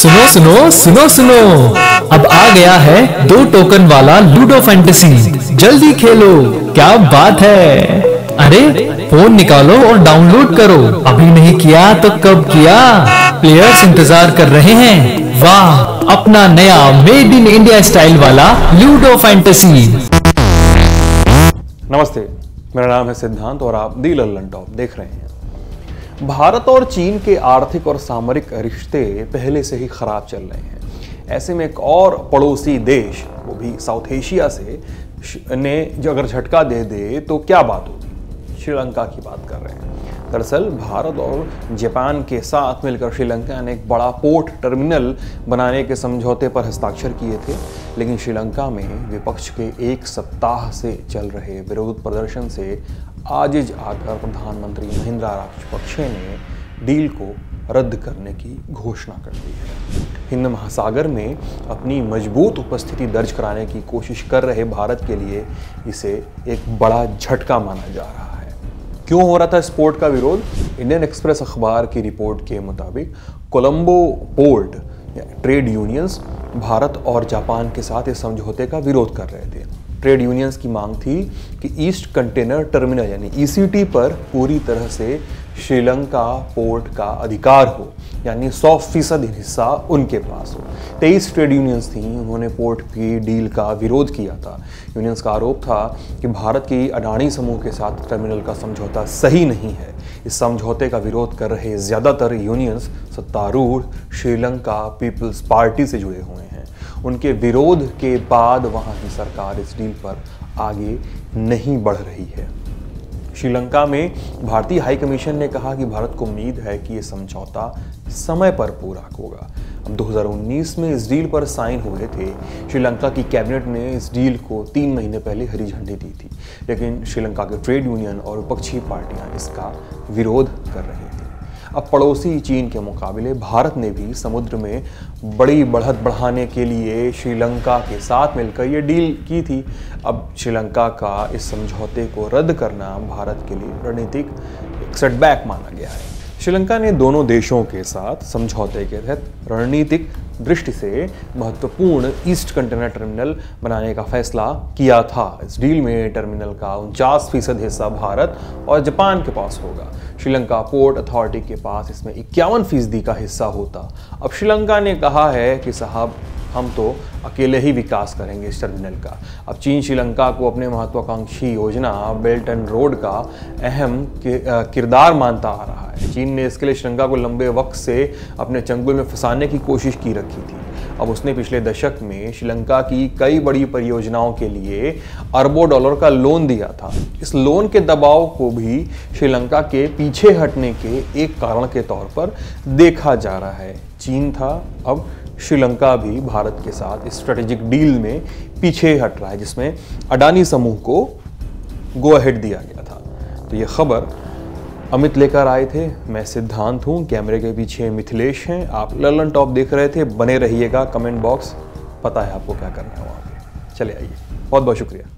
सुनो सुनो सुनो सुनो, अब आ गया है 2 टोकन वाला लूडो फैंटेसी। जल्दी खेलो, क्या बात है। अरे फोन निकालो और डाउनलोड करो। अभी नहीं किया तो कब किया। प्लेयर्स इंतजार कर रहे हैं। वाह, अपना नया मेड इन इंडिया स्टाइल वाला लूडो फैंटेसी। नमस्ते, मेरा नाम है सिद्धांत और आप दी लल्लन टॉप देख रहे हैं। भारत और चीन के आर्थिक और सामरिक रिश्ते पहले से ही खराब चल रहे हैं। ऐसे में एक और पड़ोसी देश, वो भी साउथ एशिया से, ने जो अगर झटका दे दे तो क्या बात होगी। श्रीलंका की बात कर रहे हैं। दरअसल भारत और जापान के साथ मिलकर श्रीलंका ने एक बड़ा पोर्ट टर्मिनल बनाने के समझौते पर हस्ताक्षर किए थे, लेकिन श्रीलंका में विपक्ष के 1 सप्ताह से चल रहे विरोध प्रदर्शन से आज आकर प्रधानमंत्री महिंद्रा राजपक्षे ने डील को रद्द करने की घोषणा कर दी है। हिंद महासागर में अपनी मजबूत उपस्थिति दर्ज कराने की कोशिश कर रहे भारत के लिए इसे एक बड़ा झटका माना जा रहा है। क्यों हो रहा था इस पोर्ट का विरोध? इंडियन एक्सप्रेस अखबार की रिपोर्ट के मुताबिक Colombo port trade unions Bharat और जापान के साथ इस समझौते का विरोध कर रहे थे। ट्रेड यूनियंस की मांग थी कि ईस्ट कंटेनर टर्मिनल यानी ईसीटी पर पूरी तरह से श्रीलंका पोर्ट का अधिकार हो, यानी 100% हिस्सा उनके पास हो। 23 ट्रेड यूनियंस थी, उन्होंने पोर्ट की डील का विरोध किया था। यूनियंस का आरोप था कि भारत की अडानी समूह के साथ टर्मिनल का समझौता सही नहीं है। इस समझौते का विरोध कर रहे ज़्यादातर यूनियंस सत्तारूढ़ श्रीलंका पीपल्स पार्टी से जुड़े हुए हैं। उनके विरोध के बाद वहाँ की सरकार इस डील पर आगे नहीं बढ़ रही है। श्रीलंका में भारतीय हाई कमीशन ने कहा कि भारत को उम्मीद है कि ये समझौता समय पर पूरा होगा। अब 2019 में इस डील पर साइन हुए थे। श्रीलंका की कैबिनेट ने इस डील को 3 महीने पहले हरी झंडी दी थी, लेकिन श्रीलंका के ट्रेड यूनियन और विपक्षी पार्टियां इसका विरोध कर रही थी। अब पड़ोसी चीन के मुकाबले भारत ने भी समुद्र में बड़ी बढ़त बढ़ाने के लिए श्रीलंका के साथ मिलकर ये डील की थी। अब श्रीलंका का इस समझौते को रद्द करना भारत के लिए रणनीतिक एक सेटबैक माना गया है। श्रीलंका ने दोनों देशों के साथ समझौते के तहत रणनीतिक दृष्टि से महत्वपूर्ण ईस्ट कंटेनर टर्मिनल बनाने का फैसला किया था। इस डील में टर्मिनल का 49% हिस्सा भारत और जापान के पास होगा। श्रीलंका पोर्ट अथॉरिटी के पास इसमें 51% का हिस्सा होता। अब श्रीलंका ने कहा है कि साहब, हम तो अकेले ही विकास करेंगे इस टर्मिनल का। अब चीन श्रीलंका को अपने महत्वाकांक्षी योजना बेल्ट एंड रोड का अहम किरदार मानता आ रहा है। चीन ने इसके लिए श्रीलंका को लंबे वक्त से अपने चंगुल में फंसाने की कोशिश की रखी थी। अब उसने पिछले दशक में श्रीलंका की कई बड़ी परियोजनाओं के लिए अरबों डॉलर का लोन दिया था। इस लोन के दबाव को भी श्रीलंका के पीछे हटने के एक कारण के तौर पर देखा जा रहा है। चीन था, अब श्रीलंका भी भारत के साथ इस स्ट्रेटेजिक डील में पीछे हट रहा है, जिसमें अडानी समूह को गो अहेड दिया गया था। तो ये खबर अमित लेकर आए थे। मैं सिद्धांत हूँ, कैमरे के पीछे मिथिलेश हैं। आप लल्लन टॉप देख रहे थे। बने रहिएगा। कमेंट बॉक्स पता है आपको क्या करना है वहाँ पे। चले आइए। बहुत बहुत शुक्रिया।